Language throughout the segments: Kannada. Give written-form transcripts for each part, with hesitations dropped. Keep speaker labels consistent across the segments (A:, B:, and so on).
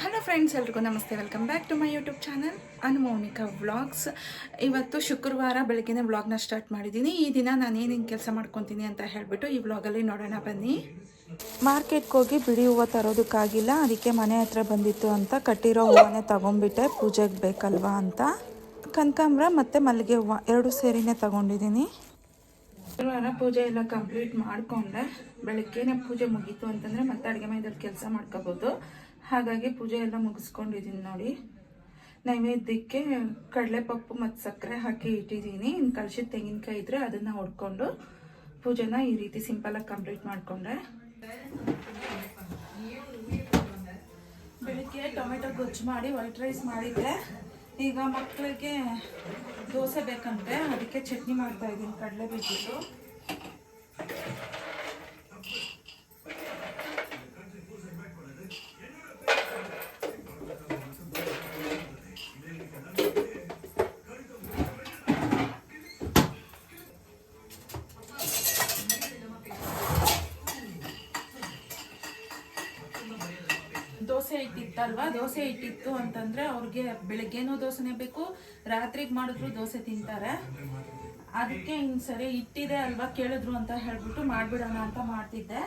A: ಹಲೋ ಫ್ರೆಂಡ್ಸ್, ಎಲ್ರಿಗೂ ನಮಸ್ತೆ. Welcome back to my YouTube channel Anumonika vlogs. ಇವತ್ತು ಶುಕ್ರವಾರ ಬೆಳಗ್ಗೆನೇ ವ್ಲಾಗ್ನ ಸ್ಟಾರ್ಟ್ ಮಾಡಿದ್ದೀನಿ. ಈ ದಿನ ನಾನು ಏನೇನು ಕೆಲಸ ಮಾಡ್ಕೊತೀನಿ ಅಂತ ಹೇಳಿಬಿಟ್ಟು ಈ ವ್ಲಾಗಲ್ಲಿ ನೋಡೋಣ ಬನ್ನಿ. ಮಾರ್ಕೆಟ್ಗೆ ಹೋಗಿ ಬಿಡಿ ಹೂವು ತರೋದಕ್ಕಾಗಿಲ್ಲ, ಅದಕ್ಕೆ ಮನೆ ಹತ್ರ ಬಂದಿತ್ತು ಅಂತ ಕಟ್ಟಿರೋ ಹೂವನ್ನೇ ತೊಗೊಂಡ್ಬಿಟ್ಟೆ, ಪೂಜೆಗೆ ಬೇಕಲ್ವಾ ಅಂತ. ಕನಕಾಂಬರ ಮತ್ತು ಮಲ್ಲಿಗೆ ಹೂವು ಎರಡು ಸೇರಿನೇ ತೊಗೊಂಡಿದ್ದೀನಿ. ಶುಕ್ರವಾರ ಪೂಜೆ ಎಲ್ಲ ಕಂಪ್ಲೀಟ್ ಮಾಡಿಕೊಂಡೆ. ಬೆಳಗ್ಗೆನೇ ಪೂಜೆ ಮುಗೀತು ಅಂತಂದರೆ ಮತ್ತೆ ಅಡುಗೆ ಮನೆಯಲ್ಲಿ ಕೆಲಸ ಮಾಡ್ಕೋಬೋದು. ಹಾಗಾಗಿ ಪೂಜೆ ಎಲ್ಲ ಮುಗಿಸ್ಕೊಂಡಿದ್ದೀನಿ ನೋಡಿ. ನೈವೇದ್ಯಕ್ಕೆ ಕಡಲೆಪಪ್ಪು ಮತ್ತು ಸಕ್ಕರೆ ಹಾಕಿ ಇಟ್ಟಿದ್ದೀನಿ. ಇನ್ನು ಕಳಶದ ತೆಂಗಿನಕಾಯಿ ಇದ್ದರೆ ಅದನ್ನು ಹೊಡ್ಕೊಂಡು ಪೂಜೆನ ಈ ರೀತಿ ಸಿಂಪಲಾಗಿ ಕಂಪ್ಲೀಟ್ ಮಾಡಿಕೊಂಡೆ. ಬೆಳಗ್ಗೆ ಟೊಮೆಟೊ ಗೊಜ್ಜು ಮಾಡಿ ವೈಟ್ ರೈಸ್ ಮಾಡಿದ್ದೆ. ಈಗ ಮಕ್ಕಳಿಗೆ ದೋಸೆ ಬೇಕಂತೆ, ಅದಕ್ಕೆ ಚಟ್ನಿ ಮಾಡ್ತಾ ಇದ್ದೀನಿ ಕಡಲೆ ಬೀಜದ್ದು. ದೋಸೆ ಇಟ್ಟಿತ್ತಲ್ವಾ, ದೋಸೆ ಇಟ್ಟಿತ್ತು ಅಂತಂದರೆ ಅವ್ರಿಗೆ ಬೆಳಗ್ಗೆನೂ ದೋಸೆನೇ ಬೇಕು, ರಾತ್ರಿಗೆ ಮಾಡಿದ್ರು ದೋಸೆ ತಿಂತಾರೆ. ಅದಕ್ಕೆ ಇನ್ನು ಸರಿ ಇಟ್ಟಿದೆ ಅಲ್ವಾ, ಕೇಳಿದ್ರು ಅಂತ ಹೇಳ್ಬಿಟ್ಟು ಮಾಡಿಬಿಡೋಣ ಅಂತ ಮಾಡ್ತಿದ್ದೆ.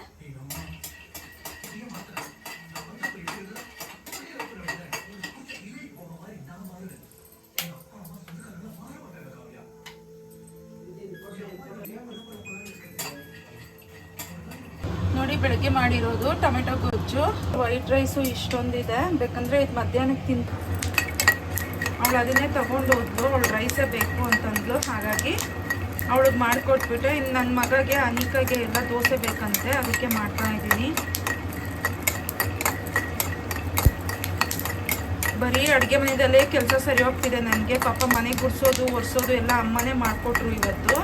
A: ನೋಡಿ, ಬೆಳಗ್ಗೆ ಮಾಡಿರೋದು ಟೊಮೆಟೊ ಗೊಜ್ಜು. ವೈಟ್ ರೈಸು ಇಷ್ಟೊಂದಿದೆ, ಬೇಕಂದರೆ ಇದು ಮಧ್ಯಾಹ್ನಕ್ಕೆ ತಿಂತು. ಅವಳು ಅದನ್ನೇ ತೊಗೊಂಡು ಹೋದ್ಲು, ಅವಳು ರೈಸೇ ಬೇಕು ಅಂತಂದ್ಲು. ಹಾಗಾಗಿ ಅವಳಿಗೆ ಮಾಡಿಕೊಟ್ಬಿಟ್ಟೆ. ಇನ್ನು ನನ್ನ ಮಗಗೆ ಅನಿಕಾಗೆ ಎಲ್ಲ ದೋಸೆ ಬೇಕಂತೆ, ಅದಕ್ಕೆ ಮಾಡ್ತಾ ಇದ್ದೀನಿ. ಬರೀ ಅಡುಗೆ ಮನೆಯಲ್ಲೇ ಕೆಲಸ ಸರಿ ಹೋಗ್ತಿದೆ ನನಗೆ. ಪಾಪ ಮನೆ ಗುಡಿಸೋದು ಒರೆಸೋದು ಎಲ್ಲ ಅಮ್ಮನೇ ಮಾಡಿಕೊಟ್ರು ಇವತ್ತು.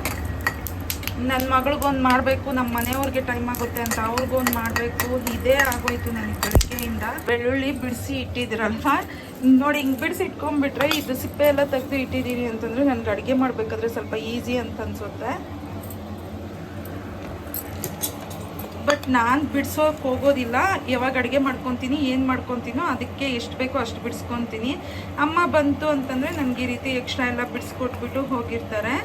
A: ನನ್ನ ಮಗಳಿಗೊಂದು ಮಾಡಬೇಕು, ನಮ್ಮ ಮನೆಯವ್ರಿಗೆ ಟೈಮ್ ಆಗುತ್ತೆ ಅಂತ ಅವ್ರಿಗೊಂದು ಮಾಡಬೇಕು, ಇದೇ ಆಗೋಯ್ತು ನನಗೆ ಬೆಳಗ್ಗೆಯಿಂದ. ಬೆಳ್ಳುಳ್ಳಿ ಬಿಡಿಸಿ ಇಟ್ಟಿದ್ರಲ್ವ ನೋಡಿ, ಹಿಂಗೆ ಬಿಡಿಸಿ ಇಟ್ಕೊಂಡ್ಬಿಟ್ರೆ ಇದು ಸಿಪ್ಪೆ ಎಲ್ಲ ತೆಗೆದು ಇಟ್ಟಿದ್ದೀನಿ ಅಂತಂದರೆ ನನಗೆ ಅಡುಗೆ ಮಾಡಬೇಕಾದ್ರೆ ಸ್ವಲ್ಪ ಈಸಿ ಅಂತ ಅನಿಸುತ್ತೆ. ಬಟ್ ನಾನು ಬಿಡಿಸೋಕೆ ಹೋಗೋದಿಲ್ಲ. ಯಾವಾಗ ಅಡುಗೆ ಮಾಡ್ಕೊತೀನಿ, ಏನು ಮಾಡ್ಕೊತೀನೋ ಅದಕ್ಕೆ ಎಷ್ಟು ಬೇಕೋ ಅಷ್ಟು ಬಿಡಿಸ್ಕೊತೀನಿ. ಅಮ್ಮ ಬಂತು ಅಂತಂದರೆ ನನಗೆ ಈ ರೀತಿ ಎಕ್ಸ್ಟ್ರಾ ಎಲ್ಲ ಬಿಡಿಸ್ಕೊಟ್ಬಿಟ್ಟು ಹೋಗಿರ್ತಾರೆ.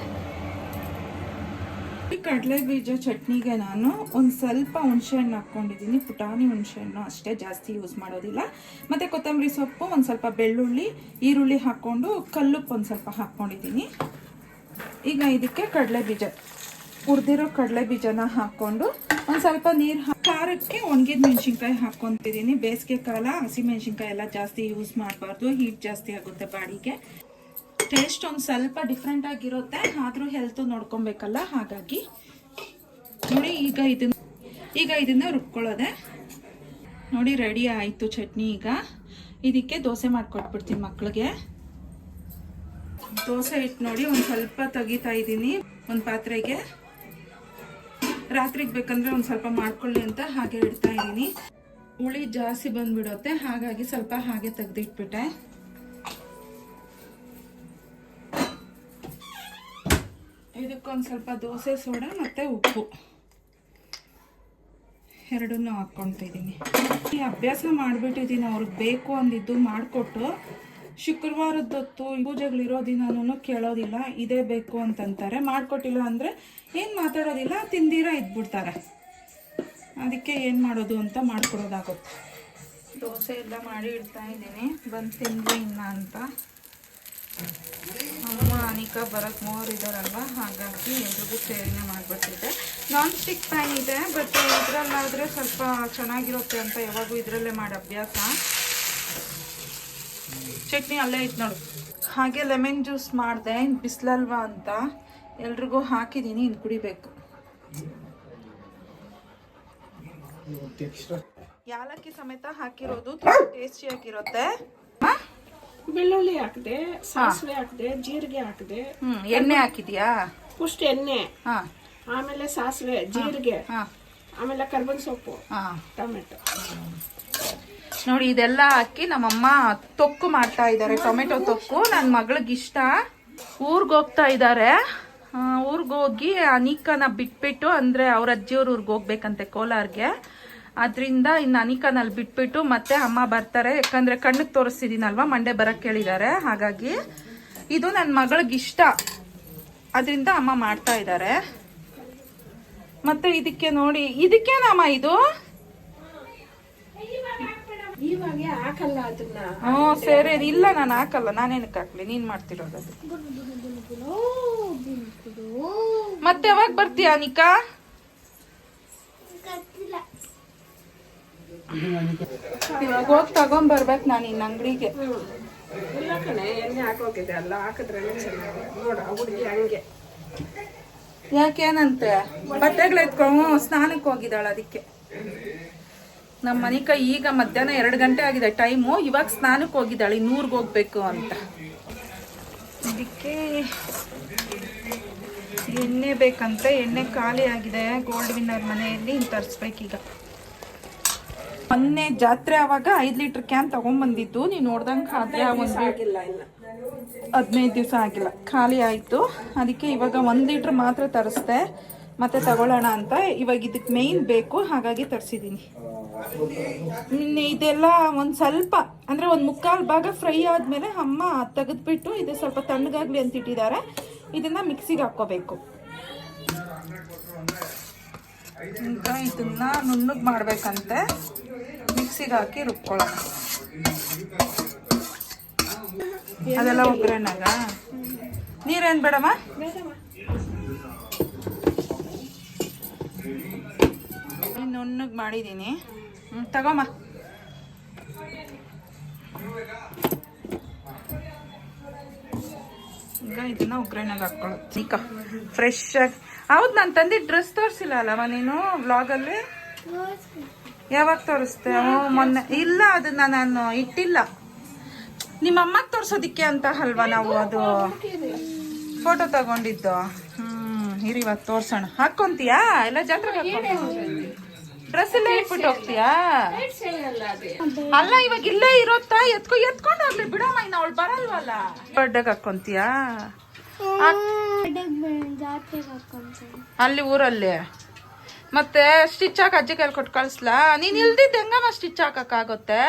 A: ಕಡಲೆ ಬೀಜ ಚಟ್ನಿಗೆ ನಾನು ಒಂದು ಸ್ವಲ್ಪ ಹುಣಸೆಹಣ್ಣು ಹಾಕ್ಕೊಂಡಿದ್ದೀನಿ. ಪುಟಾಣಿ ಹುಣಸೆಹಣ್ಣು ಅಷ್ಟೇ, ಜಾಸ್ತಿ ಯೂಸ್ ಮಾಡೋದಿಲ್ಲ. ಮತ್ತು ಕೊತ್ತಂಬರಿ ಸೊಪ್ಪು, ಒಂದು ಸ್ವಲ್ಪ ಬೆಳ್ಳುಳ್ಳಿ, ಈರುಳ್ಳಿ ಹಾಕ್ಕೊಂಡು ಕಲ್ಲುಪ್ಪು ಒಂದು ಸ್ವಲ್ಪ ಹಾಕ್ಕೊಂಡಿದ್ದೀನಿ. ಈಗ ಇದಕ್ಕೆ ಕಡಲೆ ಬೀಜ, ಹುರಿದಿರೋ ಕಡಲೆ ಬೀಜನ ಹಾಕ್ಕೊಂಡು ಒಂದು ಸ್ವಲ್ಪ ನೀರು ಖಾರಕ್ಕೆ ಒಣಗಿದ ಮೆಣಸಿನ್ಕಾಯಿ ಹಾಕ್ಕೊತಿದ್ದೀನಿ. ಬೇಸಿಗೆ ಕಾಲ, ಹಸಿಮೆಣಸಿನ್ಕಾಯಿ ಎಲ್ಲ ಜಾಸ್ತಿ ಯೂಸ್ ಮಾಡಬಾರ್ದು, ಹೀಟ್ ಜಾಸ್ತಿ ಆಗುತ್ತೆ ಬಾಡಿಗೆ. ಟೇಸ್ಟ್ ಒಂದು ಸ್ವಲ್ಪ ಡಿಫ್ರೆಂಟ್ ಆಗಿರುತ್ತೆ, ಆದರೂ ಹೆಲ್ತು ನೋಡ್ಕೊಬೇಕಲ್ಲ. ಹಾಗಾಗಿ ನೋಡಿ, ಈಗ ಇದನ್ನು ರುಬ್ಕೊಳ್ಳೋದೆ ನೋಡಿ. ರೆಡಿ ಆಯಿತು ಚಟ್ನಿ. ಈಗ ಇದಕ್ಕೆ ದೋಸೆ ಮಾಡಿಕೊಟ್ಬಿಡ್ತೀನಿ ಮಕ್ಕಳಿಗೆ. ದೋಸೆ ಇಟ್ಟು ನೋಡಿ ಒಂದು ಸ್ವಲ್ಪ ತೆಗಿತಾ ಇದ್ದೀನಿ ಒಂದು ಪಾತ್ರೆಗೆ. ರಾತ್ರಿಗೆ ಬೇಕಂದರೆ ಒಂದು ಸ್ವಲ್ಪ ಮಾಡ್ಕೊಳ್ಳಿ ಅಂತ ಹಾಗೆ ಇಡ್ತಾ ಇದ್ದೀನಿ. ಹುಳಿ ಜಾಸ್ತಿ ಬಂದ್ಬಿಡುತ್ತೆ, ಹಾಗಾಗಿ ಸ್ವಲ್ಪ ಹಾಗೆ ತೆಗೆದಿಟ್ಬಿಟ್ಟೆ. ಇದಕ್ಕೊಂದು ಸ್ವಲ್ಪ ದೋಸೆ ಸೋಡಾ ಮತ್ತು ಉಪ್ಪು ಎರಡನ್ನೂ ಹಾಕ್ಕೊತಿದ್ದೀನಿ. ಈ ಅಭ್ಯಾಸ ಮಾಡಿಬಿಟ್ಟಿದ್ದೀನಿ, ಅವ್ರಿಗೆ ಬೇಕು ಅಂದಿದ್ದು ಮಾಡಿಕೊಟ್ಟು. ಶುಕ್ರವಾರದೊತ್ತು ಪೂಜೆಗಳಿರೋ ದಿನನೂ ಕೇಳೋದಿಲ್ಲ, ಇದೇ ಬೇಕು ಅಂತಂತಾರೆ. ಮಾಡಿಕೊಟ್ಟಿಲ್ಲ ಅಂದರೆ ಏನು ಮಾತಾಡೋದಿಲ್ಲ, ತಿಂದಿರ ಇದ್ಬಿಡ್ತಾರೆ. ಅದಕ್ಕೆ ಏನು ಮಾಡೋದು ಅಂತ ಮಾಡಿಕೊಡೋದಾಗುತ್ತೆ. ದೋಸೆ ಎಲ್ಲ ಮಾಡಿ ಇಡ್ತಾ ಇದ್ದೀನಿ, ಬಂದು ತಿಂದು ಇನ್ನ ಅಂತ. ಅಮ್ಮ ಅನಿಕಾ ಬರೋಕ್ಕೆ ಮೂವರಿದ್ದಾರಲ್ವ, ಹಾಗಾಗಿ ಎಲ್ರಿಗೂ ಸೇರಿನೇ ಮಾಡಿಬಿಟ್ಟಿದ್ದೆ. ನಾನ್ ಸ್ಟಿಕ್ ಪ್ಯಾನ್ ಇದೆ, ಬಟ್ ಇದರಲ್ಲಾದರೆ ಸ್ವಲ್ಪ ಚೆನ್ನಾಗಿರುತ್ತೆ ಅಂತ ಯಾವಾಗೂ ಇದರಲ್ಲೇ ಮಾಡಿ ಅಭ್ಯಾಸ. ಚಟ್ನಿ ಅಲ್ಲೇ ಇತ್ತು ನೋಡು. ಹಾಗೆ ಲೆಮನ್ ಜ್ಯೂಸ್ ಮಾಡಿದೆ, ಇನ್ನು ಬಿಸಿಲಲ್ವಾ ಅಂತ ಎಲ್ರಿಗೂ ಹಾಕಿದ್ದೀನಿ, ಇನ್ನು ಕುಡಿಬೇಕು. ಯಾಲಕ್ಕಿ ಸಮೇತ ಹಾಕಿರೋದು ತುಂಬ ಟೇಸ್ಟಿಯಾಗಿರುತ್ತೆ.
B: ಬೆಳ್ಳುಳ್ಳಿ ಹಾಕಿದೆ, ಸಾಸಿವೆ ಹಾಕಿದೆ, ಜೀರಿಗೆ ಹಾಕಿದೆ.
A: ಎಣ್ಣೆ ಹಾಕಿದ್ಯಾ?
B: ಫಸ್ಟ್ ಎಣ್ಣೆ, ಆಮೇಲೆ ಸಾಸಿವೆ, ಜೀರಿಗೆ, ಆಮೇಲೆ ಕರ್ಬೇವಿನ ಸೊಪ್ಪು, ಟೊಮೆಟೊ.
A: ನೋಡಿ, ಇದೆಲ್ಲ ಹಾಕಿ ನಮ್ಮಮ್ಮ ತೊಕ್ಕು ಮಾಡ್ತಾ ಇದ್ದಾರೆ, ಟೊಮೆಟೊ ತೊಕ್ಕು. ನನ್ನ ಮಗಳಿಗೆ ಇಷ್ಟ. ಊರಿಗೆ ಹೋಗ್ತಾ ಇದ್ದಾರೆ. ಊರಿಗೆ ಹೋಗಿ ಅನಿಕನ ಬಿಟ್ಬಿಟ್ಟು, ಅಂದರೆ ಅವ್ರ ಅಜ್ಜಿಯವ್ರ ಊರಿಗೆ ಹೋಗ್ಬೇಕಂತೆ ಕೋಲಾರ್ಗೆ. ಅದರಿಂದ ಇನ್ನು ಅನಿಕನಲ್ಲಿ ಬಿಟ್ಬಿಟ್ಟು ಮತ್ತೆ ಅಮ್ಮ ಬರ್ತಾರೆ. ಯಾಕಂದರೆ ಕಣ್ಣಿಗೆ ತೋರಿಸ್ತಿದ್ದೀನಲ್ವ, ಮಂಡೆ ಬರೋಕ್ಕೆ ಹೇಳಿದ್ದಾರೆ. ಹಾಗಾಗಿ ಇದು ನನ್ನ ಮಗಳಿಗೆ ಇಷ್ಟ, ಅದರಿಂದ ಅಮ್ಮ ಮಾಡ್ತಾ ಇದ್ದಾರೆ. ಮತ್ತೆ ಇದಕ್ಕೆ ನೋಡಿ, ಇದಕ್ಕೇನಮ್ಮ ಇದು?
B: ಇವಾಗ ಹಾಕಲ್ಲ ಅದನ್ನ.
A: ಹ್ಞೂ ಸರಿ, ಇಲ್ಲ ನಾನು ಹಾಕಲ್ಲ. ನಾನೇನಕ್ಕೆ ಹಾಕ್ಲಿ, ನೀನು ಮಾಡ್ತಿರೋದು ಅದು. ಮತ್ತೆ ಯಾವಾಗ ಬರ್ತೀಯ ಅನಿಕಾ? ಇವಾಗ ಹೋಗಿ ತಗೊಂಬರ್ಬೇಕು ನಾನು ಇನ್ನು ಅಂಗಡಿಗೆ.
B: ಇಲ್ಲ ಕಣೆ, ಎಣ್ಣೆ ಹಾಕೋಗಿದೆ ಅಲ್ಲ, ಹಾಕಿದ್ರೆ ಚೆನ್ನಾಗಿ ನೋಡ ಹುಡುಗಿ ಹಂಗೆ.
A: ಯಾಕೇನಂತೆ? ಬಟ್ಟೆಗಳು ಎತ್ಕೊಂಡು ಸ್ನಾನಕ್ಕೆ ಹೋಗಿದ್ದಾಳೆ. ಅದಕ್ಕೆ ನಮ್ಮ ಮನಿಕ ಈಗ ಮಧ್ಯಾಹ್ನ 2 ಗಂಟೆ ಆಗಿದೆ ಟೈಮು. ಇವಾಗ ಸ್ನಾನಕ್ಕೆ ಹೋಗಿದ್ದಾಳೆ, 100ಗೆ ಹೋಗ್ಬೇಕು ಅಂತ. ಅದಕ್ಕೆ ಎಣ್ಣೆ ಬೇಕಂತೆ. ಎಣ್ಣೆ ಖಾಲಿ ಆಗಿದೆ ಗೋಲ್ಡ್ ವಿನ್ನರ್ ಮನೆಯಲ್ಲಿ, ತರಿಸ್ಬೇಕೀಗ. ಮೊನ್ನೆ ಜಾತ್ರೆ ಆವಾಗ 5 ಲೀಟರ್ ಕ್ಯಾನ್ ತಗೊಂಡ್ಬಂದಿದ್ದು, ನೀವು ನೋಡ್ದಂಗೆ ಆದ್ರೆ ಒಂದು 15 ದಿವಸ ಆಗಿಲ್ಲ, ಖಾಲಿ ಆಯಿತು. ಅದಕ್ಕೆ ಇವಾಗ 1 ಲೀಟ್ರ್ ಮಾತ್ರ ತರಿಸ್ದೆ, ಮತ್ತೆ ತಗೊಳ್ಳೋಣ ಅಂತ. ಇವಾಗ ಇದಕ್ಕೆ ಮೇಯ್ನ್ ಬೇಕು, ಹಾಗಾಗಿ ತರಿಸಿದ್ದೀನಿ. ಇದೆಲ್ಲ ಒಂದು ಸ್ವಲ್ಪ ಅಂದರೆ 1/4 ಭಾಗ ಫ್ರೈ ಆದಮೇಲೆ ಅಮ್ಮ ತೆಗೆದ್ಬಿಟ್ಟು ಇದು ಸ್ವಲ್ಪ ತಣ್ಣಗಾಗಲಿ ಅಂತ ಇಟ್ಟಿದ್ದಾರೆ. ಇದನ್ನು ಮಿಕ್ಸಿಗೆ ಹಾಕ್ಕೋಬೇಕು. ಈಗ ಇದನ್ನ ನುಣ್ಣಗೆ ಮಾಡ್ಬೇಕಂತೆ, ಮಿಕ್ಸಿಗೆ ಹಾಕಿ ರುಬ್ಕೊಳ್ಳೋಣ. ಅದೆಲ್ಲ ಒಗ್ಗರಣೆಗ ನೀರೇನು ಬೇಡಮ್ಮ? ನುಣ್ಣಗೆ ಮಾಡಿದ್ದೀನಿ. ತಗೊಮ್ಮ. ಈಗ ಇದನ್ನ ಒಗ್ಗರಣೆಗೆ ಹಾಕೊಳ್ಳೋದು. ಈಗ ಫ್ರೆಶ್ ಆಗಿ. ಹೌದು, ನಾನು ತಂದಿದ್ದ ಡ್ರೆಸ್ ತೋರಿಸಿಲ್ಲ ಅಲ್ಲವ ನೀನು ವ್ಲಾಗಲ್ಲಿ? ಯಾವಾಗ ತೋರಿಸ್ತೆ? ಮೊನ್ನೆ ಇಲ್ಲ, ಅದನ್ನ ನಾನು ಇಟ್ಟಿಲ್ಲ. ನಿಮ್ಮ ಅಮ್ಮಗೆ ತೋರ್ಸೋದಿಕ್ಕೆ ಅಂತ ಅಲ್ವಾ ನಾವು ಅದು ಫೋಟೋ ತಗೊಂಡಿದ್ದು. ಇರಿ ಇವಾಗ ತೋರ್ಸೋಣ. ಹಾಕೊಂತೀಯಾ? ಎಲ್ಲ ಜಾತ್ರೆಗೆ ಡ್ರೆಸ್ ಎಲ್ಲ ಇಟ್ಬಿಟ್ಟು ಹೋಗ್ತೀಯಾ? ಅಲ್ಲ, ಇವಾಗ ಇಲ್ಲೇ ಇರೋತ್ತಾ? ಎತ್ಕೊಂಡು ಹೋಗ್ಲಿ ಬಿಡಮ್ಮ, ಇನ್ನು ಅವಳು ಬರಲ್ವಲ್ಲ. ಬರ್ಡೇಗೆ ಹಾಕೊಂತೀಯಾ? ಅಲ್ಲಿ ಊರಲ್ಲಿ ಮತ್ತೆ ಸ್ಟಿಚ್ ಹಾಕಿ ಅಜ್ಜಿ ಕೈಲಿ ಕೊಟ್ಟು ಕಳಿಸ್ಲಾ? ನೀನ್ ಇಲ್ದಿದ್ದು ಹೆಂಗಮ್ಮ ಸ್ಟಿಚ್ ಹಾಕಕ್ಕಾಗುತ್ತೆ?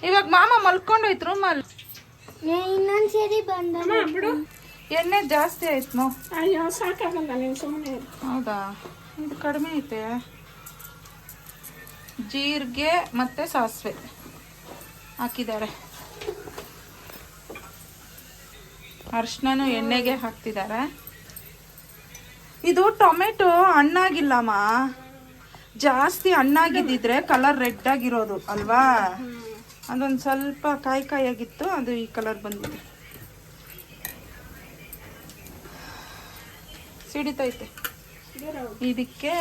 A: ಇವಾಗ ಮಾಮ ಮಲ್ಕೊಂಡೋಯ್ತು ರೂಮಲ್ಲಿ.
C: ಇನ್ನೊಂದ್ಸರಿ ಬಂದ
A: ಎಣ್ಣೆ ಜಾಸ್ತಿ ಆಯ್ತು.
B: ಅಯ್ಯೋ ಸಾಕಾಗಲ್ಲ ನೀನು ಸುಮ್ಮನೆ.
A: ಹೌದಾ? ಇದು ಕಡಿಮೆ ಐತೆ. ಜೀರಿಗೆ ಮತ್ತೆ ಸಾಸಿವೆ ಹಾಕಿದ್ದಾರೆ. ಅರ್ಶಿನೂ ಎಣ್ಣೆಗೆ ಹಾಕ್ತಿದ್ದಾರೆ. ಇದು ಟೊಮೆಟೊ ಹಣ್ಣಾಗಿಲ್ಲಮ್ಮ, ಜಾಸ್ತಿ ಹಣ್ಣಾಗಿದ್ದಿದ್ರೆ ಕಲರ್ ರೆಡ್ ಆಗಿರೋದು ಅಲ್ವಾ? ಅದೊಂದು ಸ್ವಲ್ಪ ಕಾಯಿಯಾಗಿತ್ತು, ಅದು ಈ ಕಲರ್ ಬಂದಿದೆ. ಸಿಡಿತೈತೆ. ಇದಕ್ಕೆ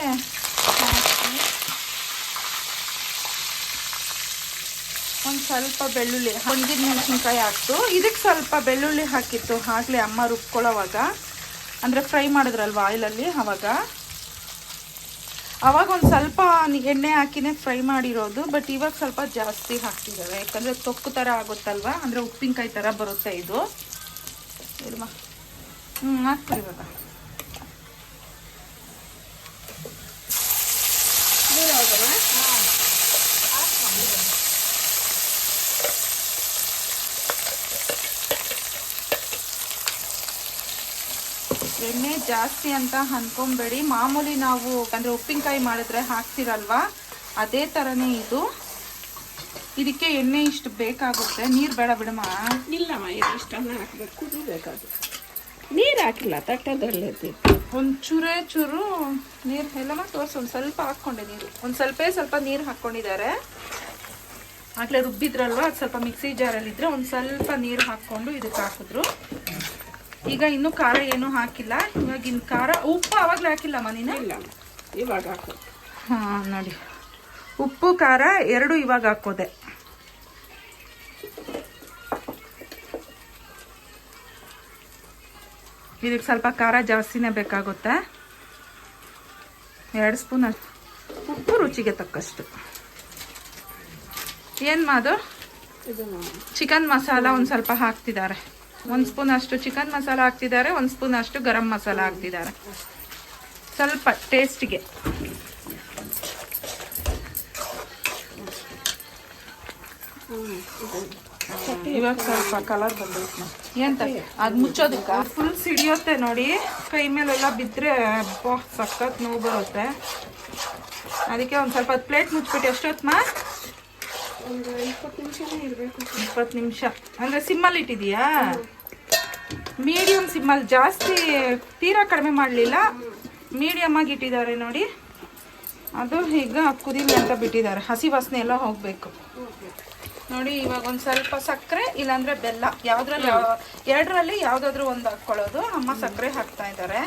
A: ಒಂದು ಸ್ವಲ್ಪ ಬೆಳ್ಳುಳ್ಳಿ, ಹೊಂದಿದ ಮೆಣಸಿನ್ಕಾಯಿ ಹಾಕ್ತು. ಇದಕ್ಕೆ ಸ್ವಲ್ಪ ಬೆಳ್ಳುಳ್ಳಿ ಹಾಕಿತ್ತು ಆಗಲೇ ಅಮ್ಮ ರುಬ್ಕೊಳ್ಳೋವಾಗ, ಅಂದರೆ ಫ್ರೈ ಮಾಡಿದ್ರಲ್ವ ಆಯಿಲಲ್ಲಿ, ಅವಾಗ ಒಂದು ಸ್ವಲ್ಪ ಎಣ್ಣೆ ಹಾಕಿನೇ ಫ್ರೈ ಮಾಡಿರೋದು. ಬಟ್ ಇವಾಗ ಸ್ವಲ್ಪ ಜಾಸ್ತಿ ಹಾಕ್ತಿದ್ದಾರೆ, ಯಾಕಂದರೆ ತೊಕ್ಕು ಥರ ಆಗುತ್ತಲ್ವ, ಅಂದರೆ ಉಪ್ಪಿನಕಾಯಿ ಥರ ಬರುತ್ತೆ ಇದು. ಇಲ್ವಾ? ಹಾಕ್ತೀವಿ ಇವಾಗ. ಎಣ್ಣೆ ಜಾಸ್ತಿ ಅಂತ ಅನ್ಕೊಂಬೇಡಿ. ಮಾಮೂಲಿ ನಾವು ಅಂದರೆ ಉಪ್ಪಿನಕಾಯಿ ಮಾಡಿದ್ರೆ ಹಾಕ್ತಿರಲ್ವಾ, ಅದೇ ಥರನೇ ಇದು. ಇದಕ್ಕೆ ಎಣ್ಣೆ ಇಷ್ಟು ಬೇಕಾಗುತ್ತೆ. ನೀರು ಬೇಡ ಬಿಡಮ್ಮ.
B: ಇಲ್ಲಮ್ಮ, ಇದು ಇಷ್ಟನ್ನ ಹಾಕ್ಬೇಕು, ಕುದಿಬೇಕಾದು. ನೀರು ಹಾಕಿಲ್ಲ, ತಟ್ಟೆದಲ್ಲೇ
A: ಒಂದು ಚೂರು ನೀರು ಎಲ್ಲಮ್ಮ ತೋರಿಸಿ. ಒಂದು ಸ್ವಲ್ಪ ಹಾಕ್ಕೊಂಡೆ ನೀರು, ಒಂದು ಸ್ವಲ್ಪ ನೀರು ಹಾಕ್ಕೊಂಡಿದ್ದಾರೆ. ಆಗಲೇ ರುಬ್ಬಿದ್ರಲ್ವ, ಅದು ಸ್ವಲ್ಪ ಮಿಕ್ಸಿ ಜಾರಲ್ಲಿದ್ದರೆ ಒಂದು ಸ್ವಲ್ಪ ನೀರು ಹಾಕ್ಕೊಂಡು ಇದಕ್ಕೆ ಹಾಕಿದ್ರು. ಈಗ ಇನ್ನೂ ಖಾರ ಏನೂ ಹಾಕಿಲ್ಲ. ಇವಾಗ ಇನ್ನು ಖಾರ, ಉಪ್ಪು ಆವಾಗಲೇ ಹಾಕಿಲ್ಲಮ್ಮ ನೀನು?
B: ಇಲ್ಲ, ಇವಾಗ ಹಾಕೋ.
A: ಹಾಂ ನೋಡಿ, ಉಪ್ಪು ಖಾರ 2 ಇವಾಗ ಹಾಕೋದೆ. ಇದಕ್ಕೆ ಸ್ವಲ್ಪ ಖಾರ ಜಾಸ್ತಿನೇ ಬೇಕಾಗುತ್ತೆ. 2 ಸ್ಪೂನ್ ಉಪ್ಪು ರುಚಿಗೆ ತಕ್ಕಷ್ಟು. ಏನು ಮಾದು? ಚಿಕನ್ ಮಸಾಲ ಒಂದು ಸ್ವಲ್ಪ ಹಾಕ್ತಿದ್ದಾರೆ. 1 ಸ್ಪೂನ್ ಅಷ್ಟು ಚಿಕನ್ ಮಸಾಲ ಹಾಕ್ತಿದ್ದಾರೆ, 1 ಸ್ಪೂನ್ ಅಷ್ಟು ಗರಂ ಮಸಾಲ ಹಾಕ್ತಿದ್ದಾರೆ, ಸ್ವಲ್ಪ ಟೇಸ್ಟಿಗೆ. ಇವಾಗ ಸ್ವಲ್ಪ ಕಲರ್ ಬಂದೈತೆ ಎಂತ ಅದು ಮುಚ್ಚೋದಕ್ಕ ಫುಲ್ ಸಿಡಿಯುತ್ತೆ ನೋಡಿ, ಕೈ ಮೇಲೆಲ್ಲ ಬಿದ್ದರೆ ಸಖತ್ ನೋವು ಬರುತ್ತೆ. ಅದಕ್ಕೆ ಒಂದು ಸ್ವಲ್ಪ ಪ್ಲೇಟ್ ಮುಚ್ಬಿಟ್ಟು ಎಷ್ಟೊತ್ತಮ್ಮ?
B: ಒಂದು 20 ನಿಮಿಷನೇ ಇರಬೇಕು.
A: 20 ನಿಮಿಷ ಅಂದರೆ ಸಿಮ್ಮಲ್ಲಿ ಇಟ್ಟಿದೀಯಾ? ಮೀಡಿಯಮ್ ಸಿಮ್ಮಲ್ಲಿ, ಜಾಸ್ತಿ ತೀರಾ ಕಡಿಮೆ ಮಾಡಲಿಲ್ಲ, ಮೀಡಿಯಮ್ ಆಗಿ ಇಟ್ಟಿದ್ದಾರೆ ನೋಡಿ. ಅದು ಈಗ ಕುದಿಲಿ ಅಂತ ಬಿಟ್ಟಿದ್ದಾರೆ, ಹಸಿ ವಾಸನೆ ಎಲ್ಲ ಹೋಗಬೇಕು ನೋಡಿ. ಇವಾಗ ಒಂದು ಸ್ವಲ್ಪ ಸಕ್ಕರೆ ಇಲ್ಲಾಂದರೆ ಬೆಲ್ಲ, ಯಾವುದ್ರಲ್ಲಿ ಎರಡರಲ್ಲಿ ಯಾವುದಾದ್ರೂ ಒಂದು ಹಾಕ್ಕೊಳ್ಳೋದು. ಅಮ್ಮ ಸಕ್ಕರೆ ಹಾಕ್ತಾ ಇದ್ದಾರೆ.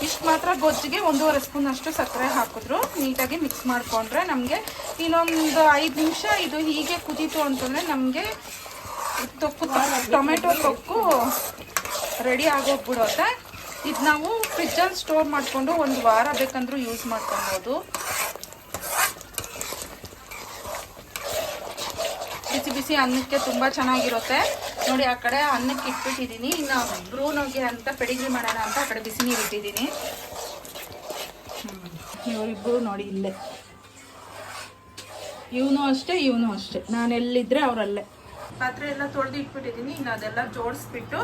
A: ಇಷ್ಟು ಮಾತ್ರ ಗೊಜ್ಜಿಗೆ 1.5 ಸ್ಪೂನ್ ಅಷ್ಟು ಸಕ್ಕರೆ ಹಾಕಿದ್ರು. ನೀಟಾಗಿ ಮಿಕ್ಸ್ ಮಾಡಿಕೊಂಡ್ರೆ ನಮಗೆ ಇನ್ನೊಂದು 5 ನಿಮಿಷ ಇದು ಹೀಗೆ ಕುದೀತು ಅಂತಂದರೆ ನಮಗೆ ತೊಕ್ಕು, ಟೊಮೆಟೊ ತೊಕ್ಕು ರೆಡಿ ಆಗೋಗ್ಬಿಡುತ್ತೆ. ಇದು ನಾವು ಫ್ರಿಜ್ಜಲ್ಲಿ ಸ್ಟೋರ್ ಮಾಡಿಕೊಂಡು 1 ವಾರ ಬೇಕಂದ್ರೂ ಯೂಸ್ ಮಾಡ್ಕೊಬೋದು. ಬಿಸಿ ಬಿಸಿ ಅನ್ನಕ್ಕೆ ತುಂಬ ಚೆನ್ನಾಗಿರುತ್ತೆ ನೋಡಿ. ಆ ಕಡೆ ಅನ್ನಕ್ಕೆ ಇಟ್ಬಿಟ್ಟಿದ್ದೀನಿ, ಇನ್ನು ಬ್ರೂನೋಗೆ ಅಂತ ಪೆಡಿಗ್ರಿ ಮಾಡೋಣ ಅಂತ ಆ ಕಡೆ ಬಿಸಿ ನೀರು ಇಟ್ಟಿದ್ದೀನಿ. ಇವರಿಬ್ಬರು ನೋಡಿ ಇಲ್ಲೇ, ಇವನು ಅಷ್ಟೇ ಇವನು ಅಷ್ಟೇ, ನಾನು ಎಲ್ಲಿದ್ದರೆ ಅವರಲ್ಲೇ. ಪಾತ್ರೆ ಎಲ್ಲ ತೊಳೆದು ಇಟ್ಬಿಟ್ಟಿದ್ದೀನಿ, ಇನ್ನು ಅದೆಲ್ಲ ಜೋಡಿಸ್ಬಿಟ್ಟು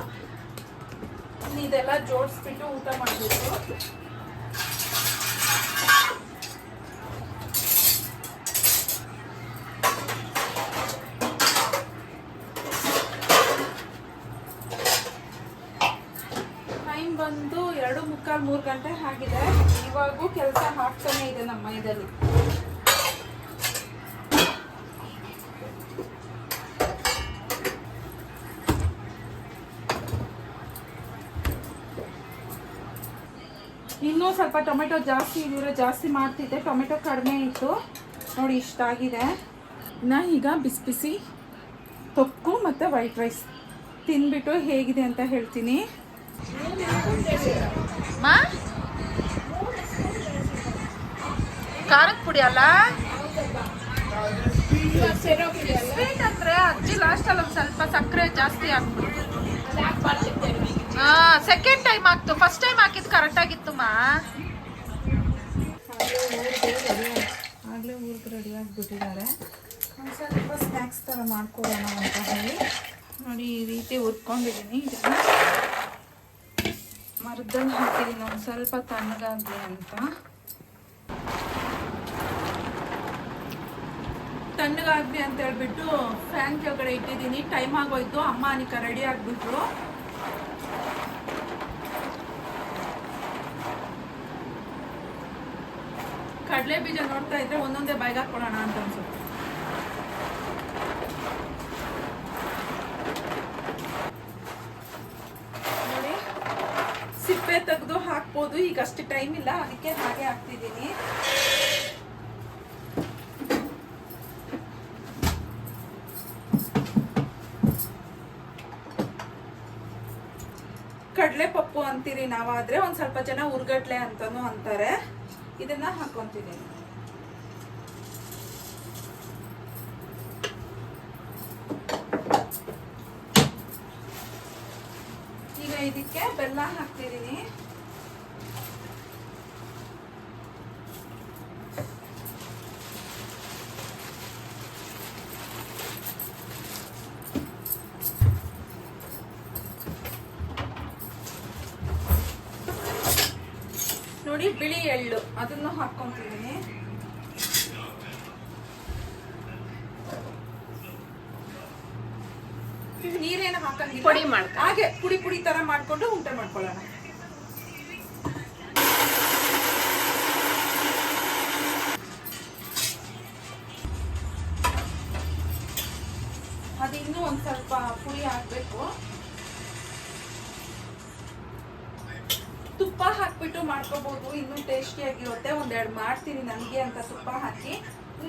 A: ಇದೆಲ್ಲ ಜೋಡಿಸ್ಬಿಟ್ಟು ಊಟ ಮಾಡಬೇಕು. ಟೈಮ್ ಬಂದು 2:45-3 ಗಂಟೆ ಆಗಿದೆ. ಇವಾಗೂ ಕೆಲಸ ಆಗ್ತಾನೆ ಇದೆ ನಮ್ಮ ಮೈದಲ್ಲಿ. ಇನ್ನೂ ಸ್ವಲ್ಪ ಟೊಮೆಟೊ ಜಾಸ್ತಿ ಇದ್ರೆ ಜಾಸ್ತಿ ಮಾಡ್ತಿದ್ದೆ, ಟೊಮೆಟೊ ಕಡಿಮೆ ಇತ್ತು ನೋಡಿ, ಇಷ್ಟಾಗಿದೆ. ಇನ್ನು ಈಗ ಬಿಸಿ ಬಿಸಿ ತೊಕ್ಕು ಮತ್ತು ವೈಟ್ ರೈಸ್ ತಿಂದ್ಬಿಟ್ಟು ಹೇಗಿದೆ ಅಂತ ಹೇಳ್ತೀನಿ. ಖಾರದ ಪುಡಿ ಅಲ್ಲ ಸ್ವೀಟ್ ಅಂದರೆ ಅಜ್ಜಿ ಲಾಸ್ಟಲ್ಲಿ ಒಂದು ಸ್ವಲ್ಪ ಸಕ್ಕರೆ ಜಾಸ್ತಿ ಹಾಕ್ಬಿಟ್ಟು. ಸೆಕೆಂಡ್ ಟೈಮ್ ಹಾಕ್ತು, ಫಸ್ಟ್ ಟೈಮ್ ಹಾಕಿದ್ದು ಕರೆಕ್ಟ್ ಆಗಿತ್ತುಮ್ಮ. ಆಗಲೇ ಊರಿಗೆ ರೆಡಿ ಆಗಿಬಿಟ್ಟಿದ್ದಾರೆ. ಒಂದು ಸ್ವಲ್ಪ ಸ್ನ್ಯಾಕ್ಸ್ ಥರ ಮಾಡ್ಕೊಡೋಣ ಅಂತ ಹೇಳಿ ನೋಡಿ ಈ ರೀತಿ ಹುರ್ಕೊಂಡಿದ್ದೀನಿ. ಇದನ್ನು ಮರದಲ್ಲಿ ಹಾಕಿದ್ದೀನಿ ಒಂದು ಸ್ವಲ್ಪ ತಣ್ಣಗಾಗಲಿ ಅಂತ. ತಣ್ಣಗಾಗಲಿ ಅಂತ ಹೇಳ್ಬಿಟ್ಟು ಫ್ಯಾನ್ ಕೆಳಗಡೆ ಇಟ್ಟಿದ್ದೀನಿ. ಟೈಮ್ ಆಗೋಯ್ತು, ಅಮ್ಮ ಅನಿಕ ರೆಡಿ ಆಗಿಬಿಟ್ರು. ಕಡಲೆ ಬೀಜ ನೋಡ್ತಾ ಇದ್ರೆ ಒಂದೊಂದೇ ಬಾಯಿಗೆ ಹಾಕ್ಕೊಳ್ಳೋಣ ಅಂತ ಅನ್ಸುತ್ತೆ. ನೋಡಿ ಸಿಪ್ಪೆ ತೆಗೆದು ಹಾಕ್ಬೋದು, ಈಗ ಅಷ್ಟು ಟೈಮ್ ಇಲ್ಲ, ಅದಕ್ಕೆ ಹಾಗೆ ಹಾಕ್ತಿದ್ದೀನಿ. ಕಡಲೆ ಪಪ್ಪು ಅಂತೀರಿ ನಾವಾದ್ರೆ, ಒಂದು ಸ್ವಲ್ಪ ಜನ ಉರ್ಗಡ್ಲೆ ಅಂತಾನು ಅಂತಾರೆ. ಇದನ್ನ ಹಾಕೊಂತಿದ್ದೀನಿ. ಈಗ ಇದಕ್ಕೆ ಬೆಲ್ಲ ಹಾಕ್ತಿದ್ದೀನಿ. ನೋಡಿ ಬಿಳಿ ಎಳ್ಳು ಅದನ್ನು ಹಾಕೊಂತಿದ್ದೀನಿ. ನೀರೇನು ಹಾಕಂಗಿಲ್ಲ,
B: ಪುಡಿ ಮಾಡ್ಕೊಂಡು
A: ಹಾಗೆ ಪುಡಿ ಪುಡಿ ತರ ಮಾಡ್ಕೊಂಡು ಉಂಟೆ ಮಾಡ್ಕೊಳ್ಳೋಣ. ಅದು ಇನ್ನೂ ಒಂದ್ ಸ್ವಲ್ಪ ಪುಡಿ ಹಾಕ್ಬೇಕು. ತುಪ್ಪ ಹಾಕ್ಬಿಟ್ಟು ಮಾಡ್ಕೋಬಹುದು, ಇನ್ನೂ ಟೇಸ್ಟಿಯಾಗಿರುತ್ತೆ. ಒಂದೆರಡು ಮಾಡ್ತೀನಿ ನನಗೆ ಅಂತ ತುಪ್ಪ ಹಾಕಿ.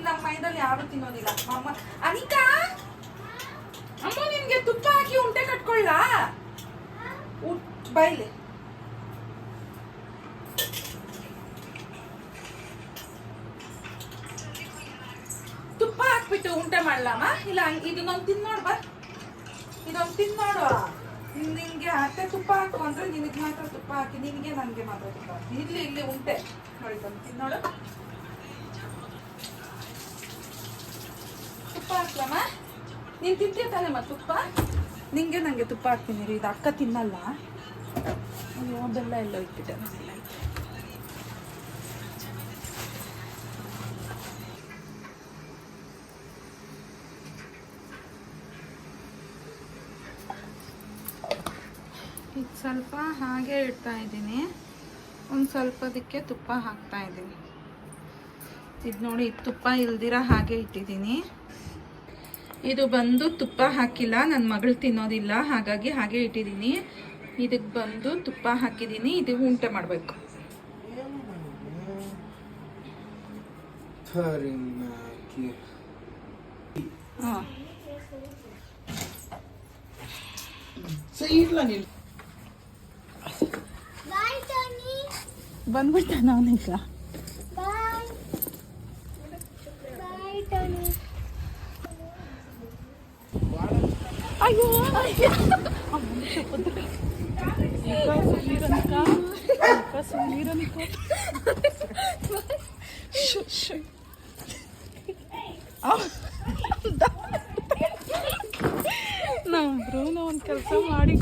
A: ನಮ್ಮ ಮೈದಲ್ಲಿ ಯಾರು ತಿನ್ನೋದಿಲ್ಲ. ಅಮ್ಮ ಅನಿಕಾ, ಅಮ್ಮ ನಿನ್ಗೆ ತುಪ್ಪ ಹಾಕಿ ಉಂಟೆ ಕಟ್ಕೊಳ್ಳ ಬೈಲಿ. ತುಪ್ಪ ಹಾಕ್ಬಿಟ್ಟು ಉಂಟೆ ಮಾಡ್ಲಮ್ಮ? ಇಲ್ಲ ಇದನ್ನೊಂದು ತಿನ್ನೋಡ್ ಬಾ, ಇದೊಂದು ತಿನ್ನೋಡು. ನಿನ್ಗೆ ಅತ್ತೆ ತುಪ್ಪ ಹಾಕು ಅಂದ್ರೆ ನಿನಗೆ ಮಾತ್ರ ತುಪ್ಪ ಹಾಕಿ, ನಿನಗೆ ನನಗೆ ಮಾತ್ರ ತುಪ್ಪ ಹಾಕಿ. ಇಲ್ಲಿ ಉಂಟೆ ನೋಡಿ ಬಂತೀನಿ ನೋಡು. ತುಪ್ಪ ಹಾಕ್ಲಮ್ಮ? ನೀನು ತಿಂತೀಯ ತಾನೆ ಮತ್ತೆ ತುಪ್ಪ? ನಿಂಗೆ ನನಗೆ ತುಪ್ಪ ಹಾಕ್ತೀನಿ ರೀ. ಇದು ಅಕ್ಕ ತಿನ್ನಲ್ಲ. ಅಯ್ಯೋ ಬೆಲ್ಲ ಎಲ್ಲ ಇಟ್ಬಿಟ್ಟೆ ನಾನು. ಇದು ಸ್ವಲ್ಪ ಹಾಗೆ ಇಡ್ತಾ ಇದ್ದೀನಿ. ಒಂದು ಸ್ವಲ್ಪದಕ್ಕೆ ತುಪ್ಪ ಹಾಕ್ತಾ ಇದ್ದೀನಿ. ಇದು ನೋಡಿ, ತುಪ್ಪ ಇಲ್ದಿರ ಹಾಗೆ ಇಟ್ಟಿದ್ದೀನಿ. ಇದು ಬಂದು ತುಪ್ಪ ಹಾಕಿಲ್ಲ, ನನ್ನ ಮಗಳು ತಿನ್ನೋದಿಲ್ಲ, ಹಾಗಾಗಿ ಹಾಗೆ ಇಟ್ಟಿದ್ದೀನಿ. ಇದಕ್ಕೆ ಬಂದು ತುಪ್ಪ ಹಾಕಿದ್ದೀನಿ. ಇದು ಉಂಟೆ ಮಾಡಬೇಕು. ಹಾಂ
C: ಬಾಯ್ ಟೋನಿ.
A: ಬಂದ್ಬಿಡ್ತಾನ ಅವನೀಗ.
C: ಬಾಯ್ ಬಾಯ್ ಟೋನಿ.
A: ಅಯ್ಯೋ ನಾವು ಒಂದು ಕೆಲಸ ಮಾಡಿ